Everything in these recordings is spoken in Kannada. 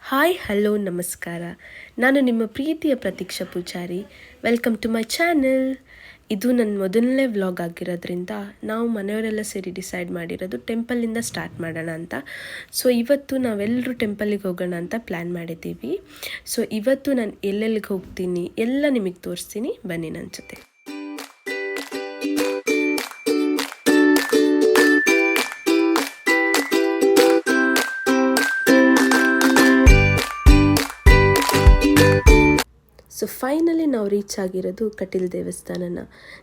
ಹಾಯ್ ಹಲೋ ನಮಸ್ಕಾರ. ನಾನು ನಿಮ್ಮ ಪ್ರೀತಿಯ Prateeksha Poojari. Welcome to my channel. ಇದು ನನ್ನ ಮೊದಲನೇ ವ್ಲಾಗ್ ಆಗಿರೋದ್ರಿಂದ ನಾವು ಮನೆಯವರೆಲ್ಲ ಸೇರಿ ಡಿಸೈಡ್ ಮಾಡಿರೋದು ಟೆಂಪಲಿಂದ ಸ್ಟಾರ್ಟ್ ಮಾಡೋಣ ಅಂತ. ಸೊ ಇವತ್ತು ನಾವೆಲ್ಲರೂ ಟೆಂಪಲಿಗೆ ಹೋಗೋಣ ಅಂತ ಪ್ಲ್ಯಾನ್ ಮಾಡಿದ್ದೀವಿ. ಸೊ ಇವತ್ತು ನಾನು ಎಲ್ಲೆಲ್ಲಿಗೆ ಹೋಗ್ತೀನಿ ಎಲ್ಲ ನಿಮಗೆ ತೋರಿಸ್ತೀನಿ, ಬನ್ನಿ ನನ್ನ ಜೊತೆ. ಸೊ ಫೈನಲಿ ನಾವು ರೀಚ್ ಆಗಿರೋದು ಕಟೀಲ್ ದೇವಸ್ಥಾನನ.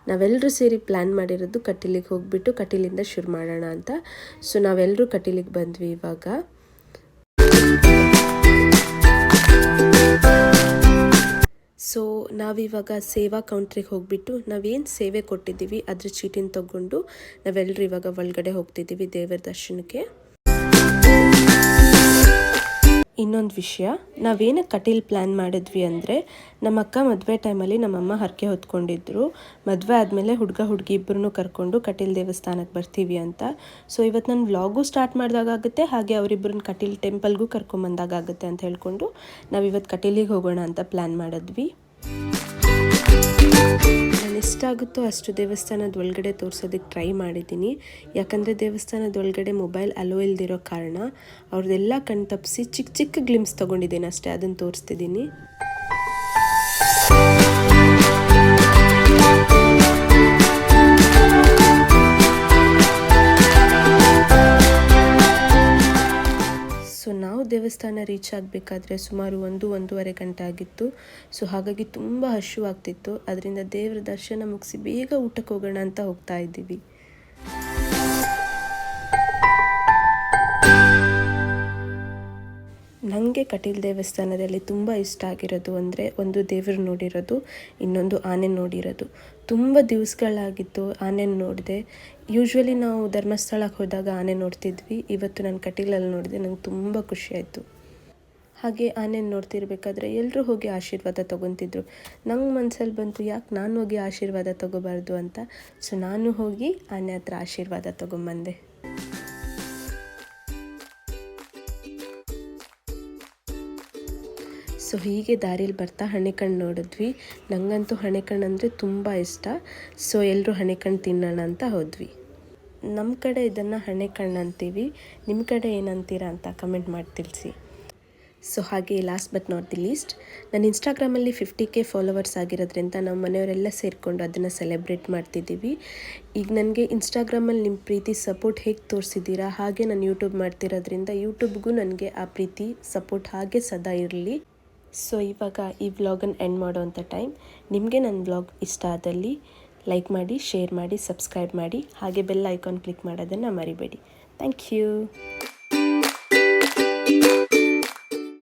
ನಾವೆಲ್ಲರೂ ಸೇರಿ ಪ್ಲ್ಯಾನ್ ಮಾಡಿರೋದು ಕಟೀಲಿಗೆ ಹೋಗ್ಬಿಟ್ಟು ಕಟೀಲಿಂದ ಶುರು ಮಾಡೋಣ ಅಂತ. ಸೊ ನಾವೆಲ್ಲರೂ ಕಟೀಲಿಗೆ ಬಂದ್ವಿ ಇವಾಗ. ಸೊ ನಾವಿವಾಗ ಸೇವಾ ಕೌಂಟ್ರಿಗೆ ಹೋಗಿಬಿಟ್ಟು ನಾವೇನು ಸೇವೆ ಕೊಟ್ಟಿದ್ದೀವಿ ಅದ್ರ ಚೀಟಿನ ತಗೊಂಡು ನಾವೆಲ್ಲರೂ ಇವಾಗ ಒಳಗಡೆ ಹೋಗ್ತಿದ್ದೀವಿ ದೇವರ ದರ್ಶನಕ್ಕೆ. ಇನ್ನೊಂದು ವಿಷಯ, ನಾವೇನಕ್ಕೆ ಕಟೀಲ್ ಪ್ಲ್ಯಾನ್ ಮಾಡಿದ್ವಿ ಅಂದರೆ ನಮ್ಮ ಅಕ್ಕ ಮದುವೆ ಟೈಮಲ್ಲಿ ನಮ್ಮಮ್ಮ ಹರಕೆ ಹೊತ್ಕೊಂಡಿದ್ರು. ಮದುವೆ ಆದಮೇಲೆ ಹುಡುಗಿ ಇಬ್ಬರನ್ನೂ ಕರ್ಕೊಂಡು ಕಟೀಲ್ ದೇವಸ್ಥಾನಕ್ಕೆ ಬರ್ತೀವಿ ಅಂತ. ಸೊ ಇವತ್ತು ನಾನು ವ್ಲಾಗು ಸ್ಟಾರ್ಟ್ ಮಾಡಿದಾಗುತ್ತೆ, ಹಾಗೆ ಅವರಿಬ್ಬರನ್ನ ಕಟೀಲ್ ಟೆಂಪಲ್ಗೂ ಕರ್ಕೊಂಬಂದಾಗುತ್ತೆ ಅಂತ ಹೇಳ್ಕೊಂಡು ನಾವಿವತ್ತು ಕಟೀಲಿಗೆ ಹೋಗೋಣ ಅಂತ ಪ್ಲ್ಯಾನ್ ಮಾಡಿದ್ವಿ. ನಾನು ಎಷ್ಟಾಗುತ್ತೋ ಅಷ್ಟು ದೇವಸ್ಥಾನದ ಒಳಗಡೆ ತೋರಿಸೋದಕ್ಕೆ ಟ್ರೈ ಮಾಡಿದ್ದೀನಿ. ಯಾಕಂದರೆ ದೇವಸ್ಥಾನದ ಒಳಗಡೆ ಮೊಬೈಲ್ ಅಲೋ ಇಲ್ದಿರೋ ಕಾರಣ ಅವ್ರದ್ದೆಲ್ಲ ಕಣ್ ತಪ್ಪಿಸಿ ಚಿಕ್ಕ ಚಿಕ್ಕ ಗ್ಲಿಮ್ಸ್ ತೊಗೊಂಡಿದ್ದೀನಿ ಅಷ್ಟೇ, ಅದನ್ನು ತೋರಿಸ್ತಿದ್ದೀನಿ. ಸೊ ನಾವು ದೇವಸ್ಥಾನ ರೀಚ್ ಆಗಬೇಕಾದ್ರೆ ಸುಮಾರು 1-1.5 ಗಂಟೆ ಆಗಿತ್ತು. ಸೊ ಹಾಗಾಗಿ ತುಂಬ ಹಸಿವಾಗ್ತಿತ್ತು. ಅದರಿಂದ ದೇವರ ದರ್ಶನ ಮುಗಿಸಿ ಬೇಗ ಊಟಕ್ಕೆ ಹೋಗೋಣ ಅಂತ ಹೋಗ್ತಾ ಇದ್ದೀವಿ. ನನಗೆ ಕಟೀಲ್ ದೇವಸ್ಥಾನದಲ್ಲಿ ತುಂಬ ಇಷ್ಟ ಆಗಿರೋದು ಅಂದರೆ ಒಂದು ದೇವರು ನೋಡಿರೋದು, ಇನ್ನೊಂದು ಆನೆ ನೋಡಿರೋದು. ತುಂಬ ದಿವಸಗಳಾಗಿತ್ತು ಆನೆ ನೋಡಿದೆ. ಯೂಶ್ವಲಿ ನಾವು ಧರ್ಮಸ್ಥಳಕ್ಕೆ ಹೋದಾಗ ಆನೆ ನೋಡ್ತಿದ್ವಿ. ಇವತ್ತು ನಾನು ಕಟೀಲಲ್ಲಿ ನೋಡಿದೆ, ನಂಗೆ ತುಂಬ ಖುಷಿಯಾಯಿತು. ಹಾಗೆ ಆನೆ ನೋಡ್ತಿರ್ಬೇಕಾದ್ರೆ ಎಲ್ಲರೂ ಹೋಗಿ ಆಶೀರ್ವಾದ ತೊಗೊತಿದ್ರು. ನಂಗೆ ಮನಸ್ಸಲ್ಲಿ ಬಂತು, ಯಾಕೆ ನಾನು ಹೋಗಿ ಆಶೀರ್ವಾದ ತೊಗೋಬಾರ್ದು ಅಂತ. ಸೊ ನಾನು ಹೋಗಿ ಆನೆ ಹತ್ರ ಆಶೀರ್ವಾದ ತೊಗೊಂಬಂದೆ. ಸೊ ಹೀಗೆ ದಾರಿಲಿ ಬರ್ತಾ ಹಣೆಕಣ್ಣು ನೋಡಿದ್ವಿ. ನನಗಂತೂ ಹಣೆಕಣ್ಣು ಅಂದರೆ ತುಂಬ ಇಷ್ಟ. ಸೊ ಎಲ್ಲರೂ ಹಣೆಕಣ್ಣು ತಿನ್ನೋಣ ಅಂತ ಹೋದ್ವಿ. ನಮ್ಮ ಕಡೆ ಇದನ್ನು ಹಣೆಕಣ್ಣು ಅಂತೀವಿ, ನಿಮ್ಮ ಕಡೆ ಏನಂತೀರಾ ಅಂತ ಕಮೆಂಟ್ ಮಾಡಿ ತಿಳಿಸಿ. ಸೊ ಹಾಗೆ last but not the list, ನನ್ನ ಇನ್ಸ್ಟಾಗ್ರಾಮಲ್ಲಿ 50K ಫಾಲೋವರ್ಸ್ ಆಗಿರೋದ್ರಿಂದ ನಮ್ಮ ಮನೆಯವರೆಲ್ಲ ಸೇರಿಕೊಂಡು ಅದನ್ನು ಸೆಲೆಬ್ರೇಟ್ ಮಾಡ್ತಿದ್ದೀವಿ. ಈಗ ನನಗೆ ಇನ್ಸ್ಟಾಗ್ರಾಮಲ್ಲಿ ನಿಮ್ಮ ಪ್ರೀತಿ ಸಪೋರ್ಟ್ ಹೇಗೆ ತೋರಿಸಿದ್ದೀರಾ ಹಾಗೆ ನಾನು ಯೂಟ್ಯೂಬ್ ಮಾಡ್ತಿರೋದ್ರಿಂದ ಯೂಟ್ಯೂಬ್ಗೂ ನನಗೆ ಆ ಪ್ರೀತಿ ಸಪೋರ್ಟ್ ಹಾಗೆ ಸದಾ ಇರಲಿ. ಸೊ ಇವಾಗ ಈ ವ್ಲಾಗನ್ನು ಎಂಡ್ ಮಾಡೋವಂಥ ಟೈಮ್. ನಿಮಗೆ ನನ್ನ ವ್ಲಾಗ್ ಇಷ್ಟ ಆದಲ್ಲಿ ಲೈಕ್ ಮಾಡಿ, ಶೇರ್ ಮಾಡಿ, ಸಬ್ಸ್ಕ್ರೈಬ್ ಮಾಡಿ, ಹಾಗೆ ಬೆಲ್ ಐಕಾನ್ ಕ್ಲಿಕ್ ಮಾಡೋದನ್ನು ಮರಿಬೇಡಿ. Thank you.